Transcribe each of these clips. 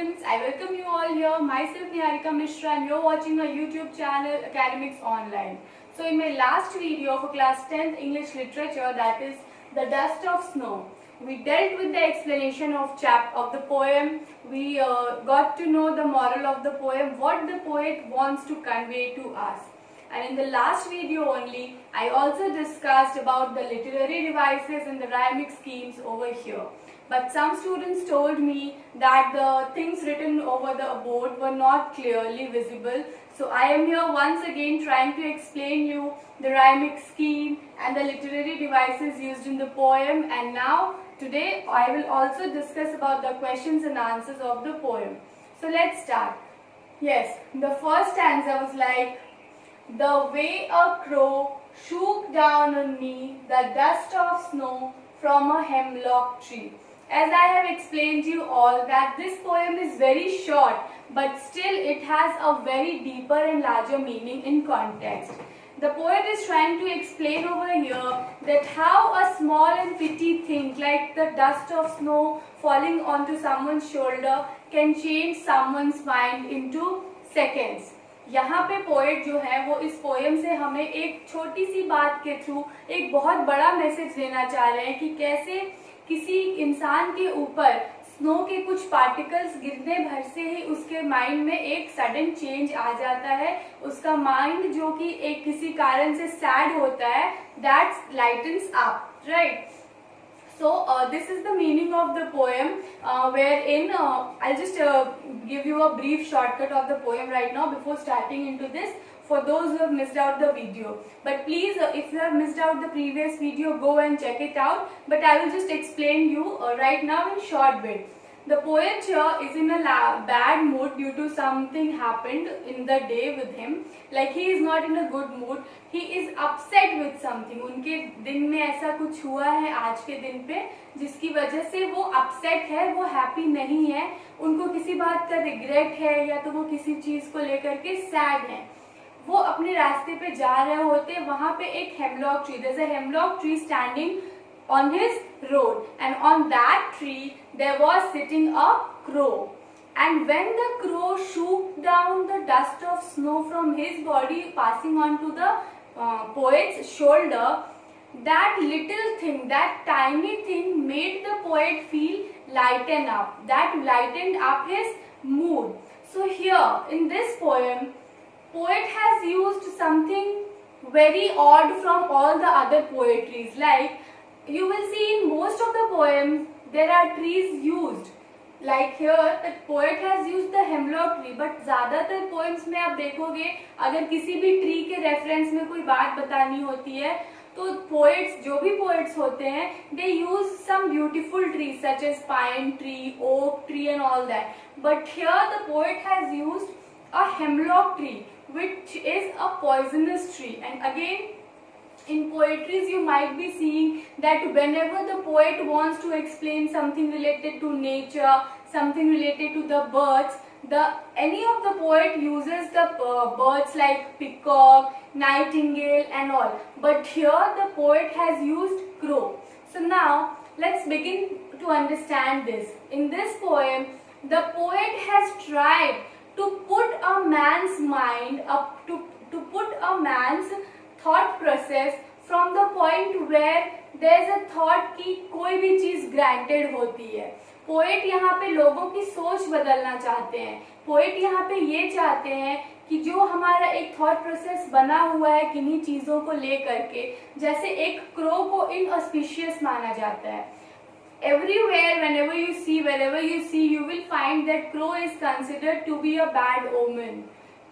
students, I welcome you all here. Myself Niharika Mishra and you're watching my YouTube channel Academics Online. So in my last video for class 10th English literature, that is The Dust of Snow, we dealt with the explanation of the poem. We got to know the moral of the poem, what the poet wants to convey to us. And in the last video only, I also discussed about the literary devices and the rhyming schemes over here. But some students told me that the things written over the board were not clearly visible. So I am here once again trying to explain you the rhyming scheme and the literary devices used in the poem. And now today I will also discuss about the questions and answers of the poem. So let's start. Yes, the first stanza was like, the way a crow shook down on me the dust of snow from a hemlock tree. As I have explained to you all that this poem is very short, but still it has a very deeper and larger meaning in context. The poet is trying to explain over here that how a small and petty thing like the dust of snow falling onto someone's shoulder can change someone's mind into seconds. यहाँ पे poet जो है वो इस poem से हमें एक छोटी सी बात के थ्रू एक बहुत बड़ा मैसेज देना चाह रहे हैं कि कैसे किसी इंसान के ऊपर स्नो के कुछ पार्टिकल्स गिरने भर से ही उसके माइंड में एक सडन चेंज आ जाता है. उसका माइंड जो कि एक किसी कारण से सैड होता है, that lightens up, right. So this is the meaning of the poem, wherein I'll just give you a brief shortcut of the poem right now before starting into this, for those who have missed out the video. But please, if you have missed out the previous video, go and check it out. But I will just explain you right now in short bit. The poet here is in a bad mood due to something happened in the day with him. Like he is not in a good mood. He is upset with something. उनके दिन में ऐसा कुछ हुआ है आज के दिन पे जिसकी वजह से वो अपसेट है, वो हैप्पी नहीं है, उनको किसी बात का रिग्रेट है या तो वो किसी चीज को लेकर के सैड है. वो अपने रास्ते पे जा रहे होते, वहां पे एक hemlock tree, there is a hemlock tree standing on his road, and on that tree there was sitting a crow, and when the crow shook down the dust of snow from his body passing on to the poet's shoulder, that little thing, that tiny thing made the poet feel lighten up, that lightened up his mood. So here in this poem, poet has used something very odd from all the other poetries. Like you will see in most of the poems there are trees used. Like here the poet has used the hemlock tree, but ज़्यादातर poems में आप देखोगे अगर किसी भी tree के reference में कोई बात बतानी होती है तो poets, जो भी poets होते हैं, they use some beautiful trees such as pine tree, oak tree and all that. But here the poet has used a hemlock tree, which is a poisonous tree. And again, in poetries you might be seeing that whenever the poet wants to explain something related to nature, something related to the birds, any of the poet uses the birds like peacock, nightingale and all. But here the poet has used crow. So now let's begin to understand this. In this poem, the poet has tried to put a man's mind up, to put a man's thought process from the point where there is a thought कि कोई भी चीज granted होती है. Poet यहाँ पे लोगों की सोच बदलना चाहते हैं. पोएट यहाँ पे ये चाहते हैं कि जो हमारा एक थॉट प्रोसेस बना हुआ है किन्हीं चीजों को लेकर के, जैसे एक क्रो को इनऑस्पिशियस माना जाता है. Everywhere, wherever you see, you will find that crow is considered to be a bad omen.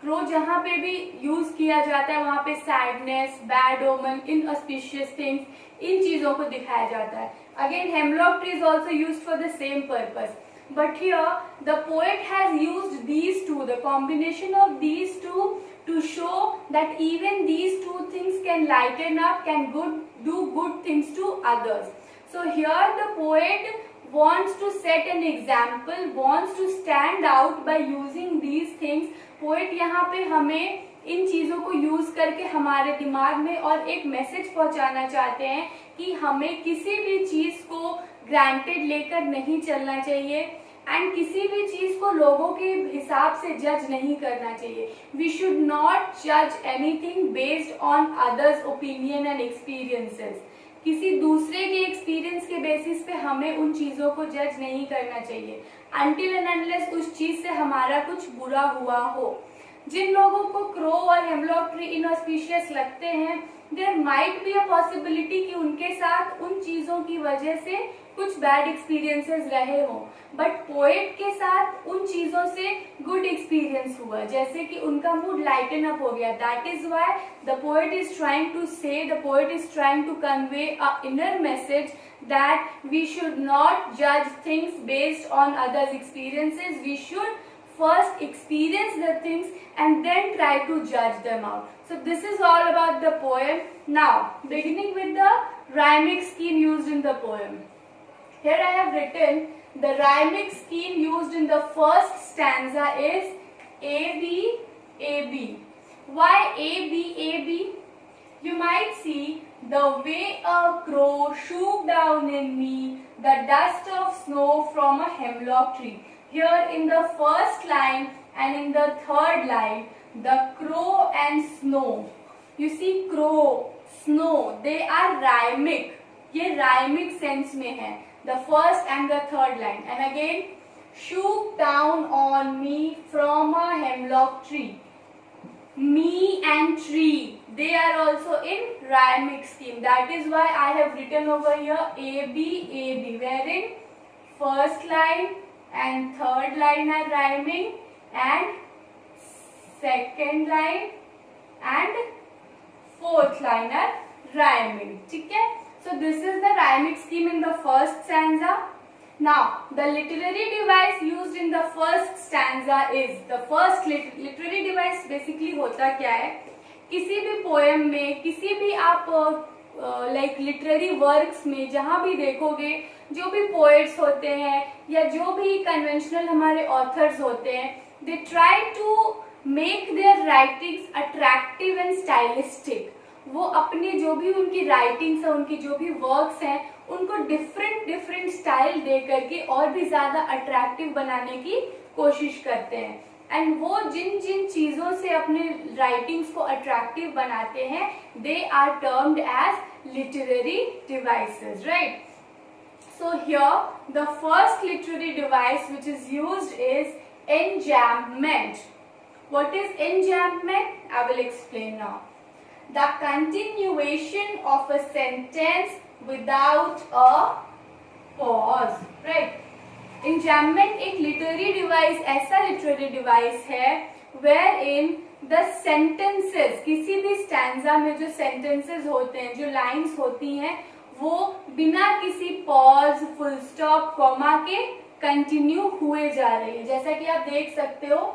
Crow जहाँ पे भी यूज किया जाता है वहाँ पे सैडनेस, बैड ओमन, इनऑस्पिशियस थिंग्स, इन चीजों को दिखाया जाता है. Again hemlock tree is also used for the same purpose. But here the poet has used these two, the combination of these two, to show that even these two things can lighten up, can do good things to others. So here the poet wants to set an example, wants to stand out by using these things. Poet यहाँ पे हमें इन चीजों को use करके हमारे दिमाग में और एक मैसेज पहुंचाना चाहते हैं कि हमें किसी भी चीज को ग्रांटेड लेकर नहीं चलना चाहिए एंड किसी भी चीज को लोगों के हिसाब से जज नहीं करना चाहिए. वी शुड नॉट जज anything based on others opinion and experiences. किसी दूसरे के एक्सपीरियंस के बेसिस पे हमें उन चीजों को जज नहीं करना चाहिए अनटिल एंड अनलेस उस चीज से हमारा कुछ बुरा हुआ हो. जिन लोगों को क्रो और हेमलॉक ट्री इनऑस्पिशियस लगते हैं, there might be a possibility कि उनके साथ उन चीजों की वजह से कुछ बैड एक्सपीरियंसेस रहे हों, बट पोएट के साथ उन चीजों से गुड एक्सपीरियंस हुआ, जैसे कि उनका मूड लाइटन अप हो गया. That is why the poet is trying to say, the poet is trying to convey a inner message that we should not judge things based on others' experiences. We should first experience the things and then try to judge them out. So this is all about the poem. Now, beginning with the rhyming scheme used in the poem. Here I have written the rhyming scheme used in the first stanza is A B A B. Why A B A B? You might see the way a crow shook down in me the dust of snow from a hemlock tree. Here in the first line and in the third line, the crow and snow. You see crow, snow, they are rhymic. ये rhymic sense में है. The first and the third line. And again, shook down on me from a hemlock tree. Me and tree, they are also in rhymic scheme. That is why I have written over here A B A B, wherein first line and third line are rhyming and second line and fourth line are rhyming. ठीक है? So this is the rhymic scheme in the first stanza. Now, the literary device used in the first stanza is, the first literary device basically होता क्या है, किसी भी poem में, किसी भी आप लाइक लिटरेरी वर्क्स में जहाँ भी देखोगे, जो भी पोएट्स होते हैं या जो भी कन्वेंशनल हमारे ऑथर्स होते हैं, they try to make their writings attractive and stylistic. वो अपने जो भी उनकी राइटिंग्स है, उनकी जो भी वर्क्स हैं, उनको डिफरेंट स्टाइल दे करके और भी ज्यादा अट्रैक्टिव बनाने की कोशिश करते हैं. एंड वो जिन जिन चीजों से अपने राइटिंग्स को अट्रैक्टिव बनाते हैं, they are termed as literary devices, right? So here the first literary device which is used is enjambment. What is enjambment? I will explain now. The continuation of a sentence without a pause, right? Enjambment एक literary device, ऐसा literary device है wherein the sentences, किसी भी stanza में जो sentences होते हैं, जो lines होती हैं, वो बिना किसी pause, full stop, comma के continue हुए जा रही है. जैसा कि आप देख सकते हो,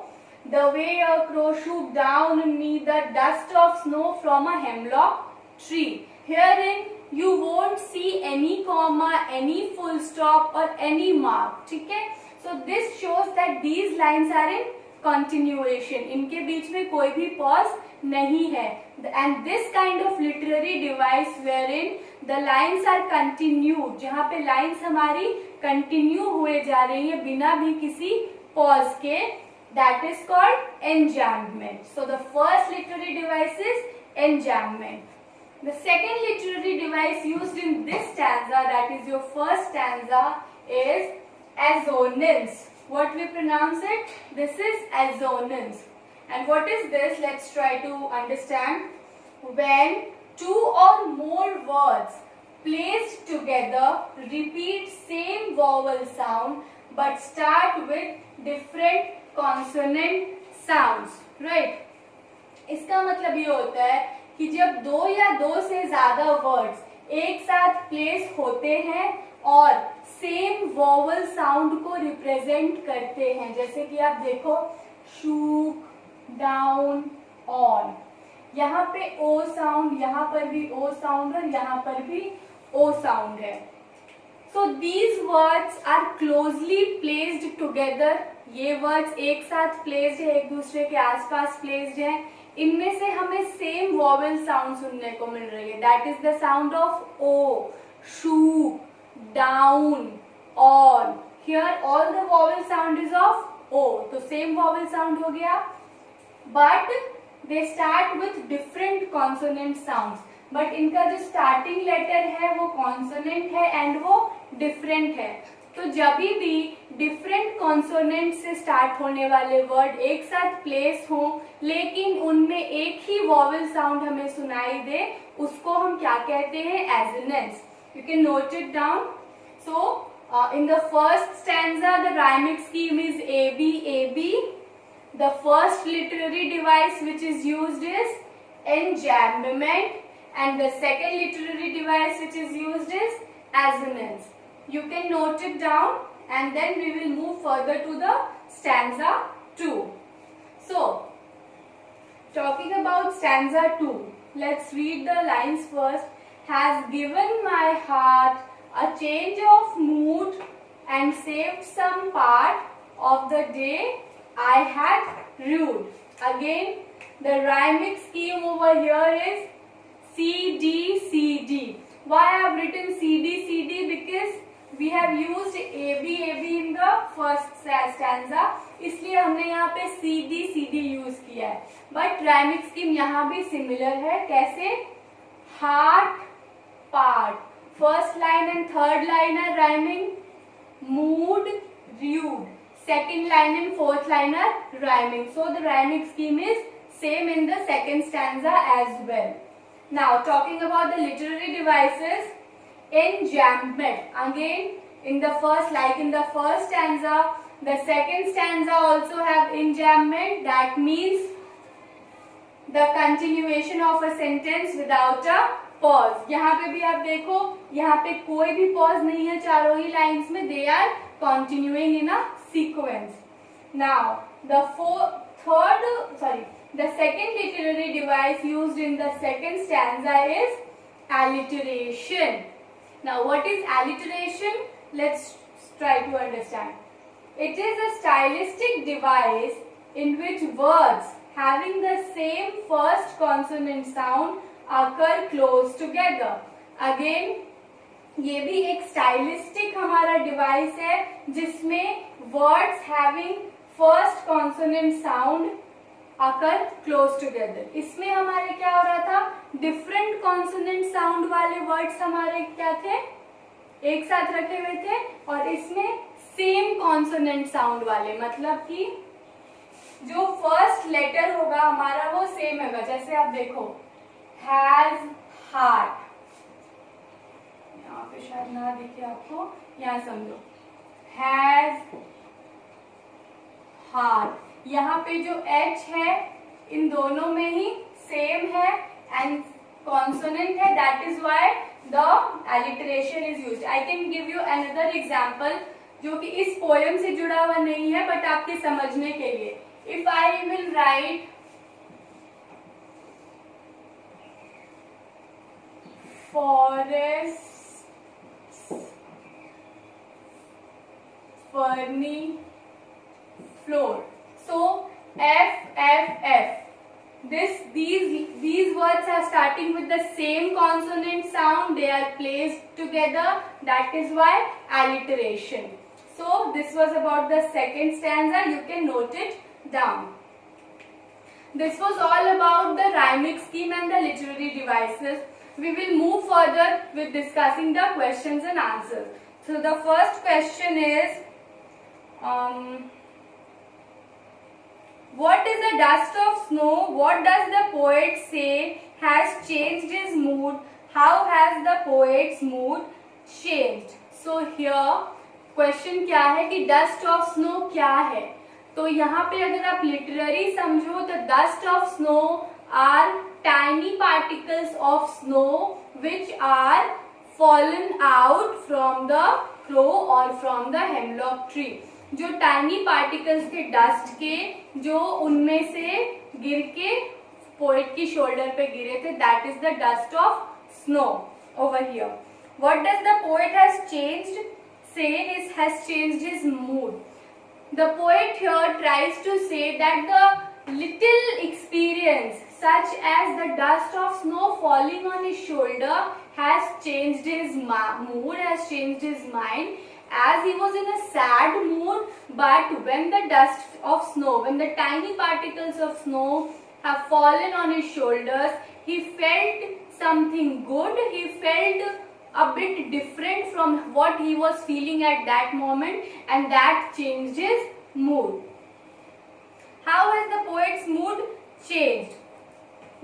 the way a crow shook down on me the dust of snow from a hemlock tree. Herein you won't see any comma, any full stop or any mark. ठीक है? So this shows that these lines are in continuation. इनके बीच में कोई भी pause नहीं है. And this kind of literary device wherein the lines are continued, जहाँ पे lines हमारी continue हुए जा रही है बिना भी किसी pause के, that is called enjambment. So the first literary device is enjambment. The second literary device used in this stanza, that is your first stanza, is assonance. What we pronounce it? This is assonance. And what is this? Let's try to understand. When two or more words placed together repeat same vowel sound but start with different consonant sounds, right? इसका मतलब ये होता है कि जब दो या दो से ज्यादा वर्ड्स एक साथ प्लेस होते हैं और सेम वोवल साउंड को रिप्रेजेंट करते हैं, जैसे कि आप देखो शूक, डाउन, ऑन, यहाँ पे ओ साउंड, यहाँ पर भी ओ साउंड और यहाँ पर भी ओ साउंड है. So these words are closely placed together. ये वर्ड्स एक साथ प्लेस्ड है, एक दूसरे के आसपास प्लेस्ड है. इनमें से हमें सेम वॉवेल साउंड सुनने को मिल रही है. That is the sound of O, shoe, down, on. Here all the vowel sound is of O, तो सेम वॉवल साउंड हो गया, but they start with different consonant sounds, but इनका जो स्टार्टिंग लेटर है वो कॉन्सोनेंट है and वो different है। तो जब भी डिफरेंट कॉन्सोनेंट से स्टार्ट होने वाले वर्ड एक साथ प्लेस हो लेकिन उनमें एक ही वॉवल साउंड हमें सुनाई दे, उसको हम क्या कहते हैं? Assonance. You can note it down. So in the first stanza the rhyming scheme is AB AB. The first literary device which is used is enjambment, and the second literary device which is used is assonance. You can note it down and then we will move further to the stanza 2. So, talking about stanza 2, let's read the lines first. Has given my heart a change of mood and saved some part of the day I had rued. Again, the rhyming scheme over here is C D C D. Why I have written C D C D? Because we have used A B A B in the first stanza, इसलिए हमने यहाँ पे C D C D use किया है। But rhyming scheme यहाँ भी similar है। कैसे? Heart, part. First line and third line are rhyming. Mood, rude. Second line and fourth line are rhyming. So the rhyming scheme is same in the second stanza as well. Now talking about the literary devices, enjambment. Again, in the first stanza, the second stanza also have enjambment. That means the continuation of a sentence without a pause. यहाँ पे भी आप देखो, यहाँ पे कोई भी pause नहीं है चारों ही लाइंस में, they are continuing in a sequence. Now the second literary device used in the second stanza is alliteration. Now what is alliteration? Let's try to understand. It is a stylistic device in which words having the same first consonant sound occur close together. Again, ये भी एक stylistic हमारा device है जिसमें words having first consonant sound occur close together. इसमें हमारे क्या हो रहा था? डिफरेंट कॉन्सोनेंट साउंड वाले वर्ड्स हमारे क्या थे? एक साथ रखे हुए थे, और इसमें सेम कॉन्सोनेंट साउंड वाले, मतलब कि जो फर्स्ट लेटर होगा हमारा वो सेम होगा। जैसे आप देखो हैज, हार्ट, यहाँ पे शायद ना दिखे आपको, यहाँ समझो हैज, हार्ट। यहाँ पे जो एच है इन दोनों में ही सेम है एंड कॉन्सोनेंट है, that is why the alliteration is used. I can give you another example जो कि इस पोएम से जुड़ा हुआ नहीं है बट आपके समझने के लिए। If I will write forest, ferny floor. So F. These words are starting with the same consonant sound. They are placed together. That is why alliteration. So this was about the second stanza. You can note it down. This was all about the rhyming scheme and the literary devices. We will move further with discussing the questions and answers. So the first question is, what is the dust of snow? What does the poet say has changed his mood? How has the poet's mood changed? So here question क्या है कि dust of snow क्या है? तो यहाँ पे अगर आप लिटररी समझो तो dust of snow are tiny particles of snow which are fallen out from the crow or from the hemlock tree. जो टाइनी पार्टिकल्स थे डस्ट के, जो उनमें से गिर के पोएट की शोल्डर पे गिरे थे, that is the dust of snow over here. What does the poet has changed? से has changed his mood. The poet here tries to say that the little experience such as the dust of snow falling on his shoulder has changed his mood, has changed his mind, as he was in a sad mood, but when the dust of snow, when the tiny particles of snow have fallen on his shoulders, he felt something good. He felt a bit different from what he was feeling at that moment, and that changed his mood. How has the poet's mood changed?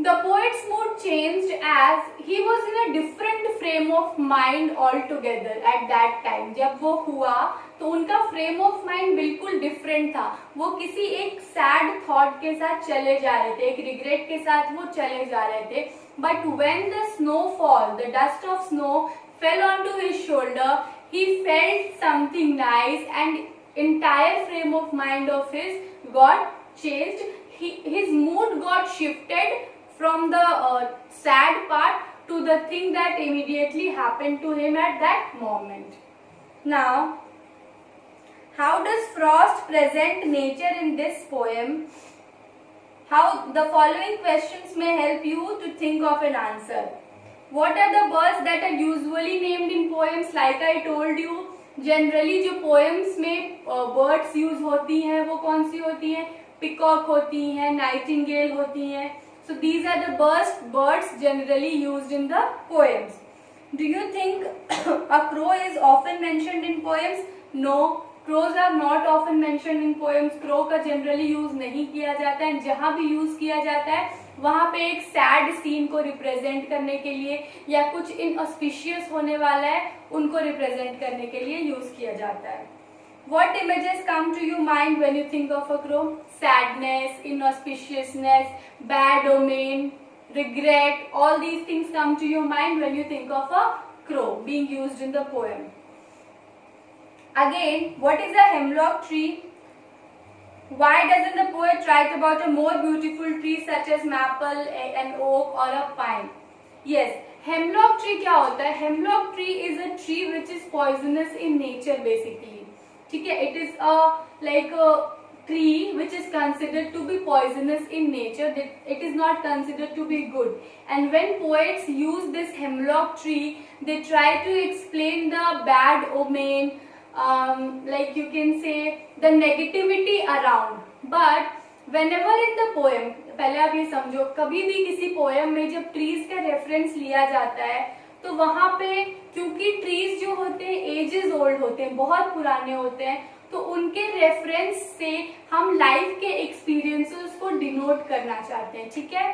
The poet's mood changed as he was in a different frame of mind altogether at that time. जब वो हुआ तो उनका frame of mind बिल्कुल different था. वो किसी एक sad thought के साथ चले जा रहे थे, एक regret के साथ वो चले जा रहे थे. But when the snowfall, the dust of snow fell onto his shoulder, he felt something nice, and entire frame of mind of his got changed. His mood got shifted from the sad part to the thing that immediately happened to him at that moment. Now, how does Frost present nature in this poem? How the following questions may help you to think of an answer. What are the birds that are usually named in poems? Like I told you, generally जो poems में birds use होती हैं वो कौन सी होती हैं? Peacock होती हैं, nightingale होती हैं. So these are the birds generally used in the poems. Do you think a crow is often mentioned in poems? No, crows are not often mentioned in poems. Crow का generally use नहीं किया जाता है. जहाँ भी use किया जाता है वहाँ पे एक sad scene को represent करने के लिए या कुछ inauspicious होने वाला है उनको represent करने के लिए use किया जाता है. What images come to your mind when you think of a crow? Sadness, inauspiciousness, bad omen, regret, all these things come to your mind when you think of a crow being used in the poem. Again, what is a hemlock tree? Why doesn't the poet write about a more beautiful tree such as maple, an oak or a pine? Yes, hemlock tree क्या होता है? Hemlock tree is a tree which is poisonous in nature basically. ठीक है, it is a tree which is considered to be poisonous in nature. It is not considered to be good. And when poets use this hemlock tree, they try to explain the bad omen, like you can say the negativity around. But whenever in the poem, पहले आप ये समझो, कभी भी किसी poem में जब trees का reference लिया जाता है तो वहां पे क्योंकि ट्रीज जो होते हैं एजेस ओल्ड होते हैं, बहुत पुराने होते हैं, तो उनके रेफरेंस से हम लाइफ के एक्सपीरियंसेस को डिनोट करना चाहते हैं. ठीक है,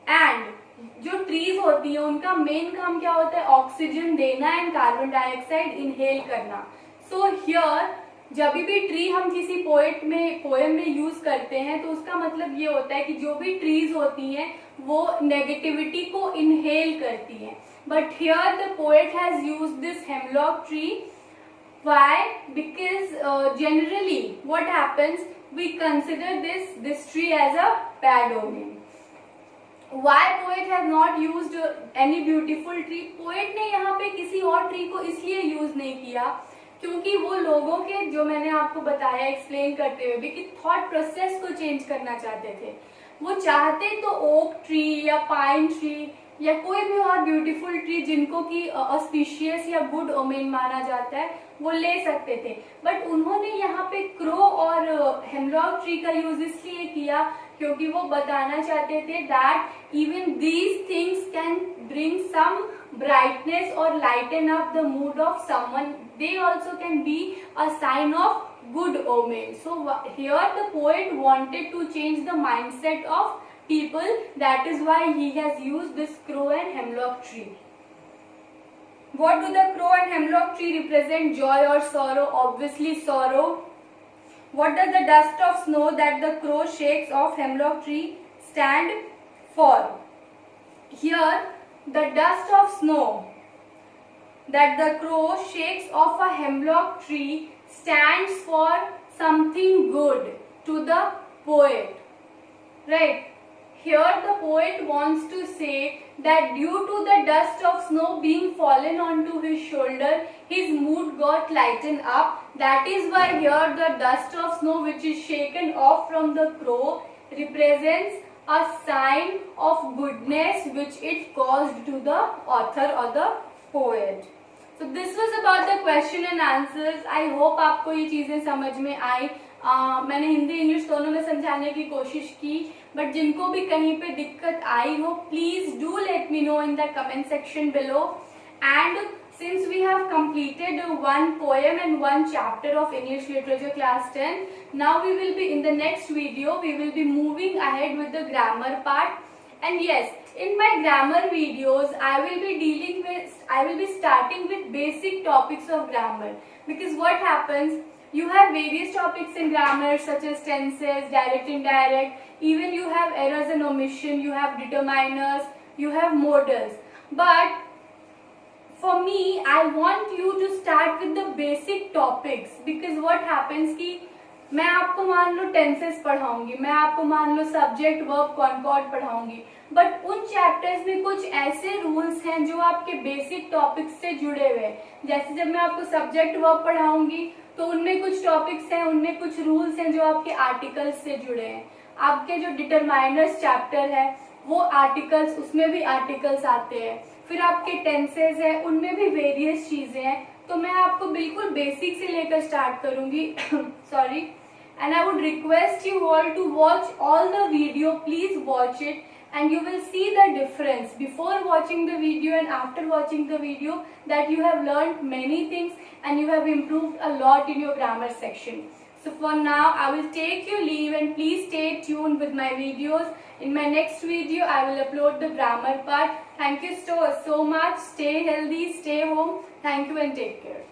एंड जो ट्रीज होती है उनका मेन काम क्या होता है? ऑक्सीजन देना एंड कार्बन डाइऑक्साइड इनहेल करना. सो हियर जब भी ट्री हम किसी पोएम में यूज करते हैं तो उसका मतलब ये होता है कि जो भी ट्रीज होती हैं वो नेगेटिविटी को इनहेल करती हैं. But here the poet has used this hemlock tree. Why? Because generally what happens, we consider this tree as a bad omen. Why poet has not used any beautiful tree? Poet ने यहाँ पे किसी और tree को इसलिए use नहीं किया क्योंकि वो लोगों के, जो मैंने आपको बताया एक्सप्लेन करते हुए भी, कि थॉट प्रोसेस को चेंज करना चाहते थे. वो चाहते तो ओक ट्री या पाइन ट्री या कोई भी और ब्यूटीफुल ट्री जिनको कि ऑस्पिशियस या गुड ओमेन माना जाता है वो ले सकते थे. बट उन्होंने यहाँ पे क्रो और हेमलॉक ट्री का यूज इसलिए किया क्योंकि वो बताना चाहते थे that even these things can bring some brightness or lighten up the mood of someone. They also can be a sign of good omen. So here the poet wanted to change the mindset of people. That is why he has used this crow and hemlock tree. What do the crow and hemlock tree represent? Joy or sorrow? Obviously sorrow. What does the dust of snow that the crow shakes off hemlock tree stand for? Here the dust of snow that the crow shakes off a hemlock tree stands for something good to the poet, right? Here the poet wants to say that due to the dust of snow being fallen onto his shoulder, his mood got lightened up. That is why here the dust of snow which is shaken off from the crow represents a sign of goodness which it caused to the author or the poet. So this was about the question and answers. I hope आपको ये चीजें समझ में आई. मैंने Hindi English दोनों में समझाने की कोशिश की, बट जिनको भी कहीं पे दिक्कत आई हो, please do let me know in the comment section below. And since we have completed one poem and one chapter of English Literature class 10, now we will be in the next video, we will be moving ahead with the grammar part. And yes, in my grammar videos, I will be starting with basic topics of grammar. Because what happens, you have various topics in grammar such as tenses, direct, indirect, even you have errors and omission, you have determiners, you have modals. But for me, I want you to start with the basic topics, because what happens कि मैं आपको मान लो tenses पढ़ाऊंगी, मैं आपको मान लो subject verb concord पढ़ाऊंगी, but उन chapters में कुछ ऐसे रूल्स हैं जो आपके बेसिक टॉपिक्स से जुड़े हुए हैं. जैसे जब मैं आपको सब्जेक्ट वर्ब पढ़ाऊंगी तो उनमें कुछ टॉपिक्स हैं, उनमें कुछ रूल्स हैं जो आपके आर्टिकल्स से जुड़े हैं. आपके जो डिटरमाइनर्स चैप्टर है वो आर्टिकल्स, उसमें भी आर्टिकल्स आते हैं. फिर आपके टेंसेस है, उनमें भी वेरियस चीजें हैं. तो मैं आपको बिल्कुल बेसिक से लेकर स्टार्ट करूंगी. Sorry. And I would request you all to watch all the video. Please watch it and you will see the difference before watching the video and after watching the video, that you have learned many things and you have improved a lot in your grammar section. So for now I will take your leave, and please stay tuned with my videos. In my next video I will upload the grammar part. Thank you so much. Stay healthy, stay home. Thank you and take care.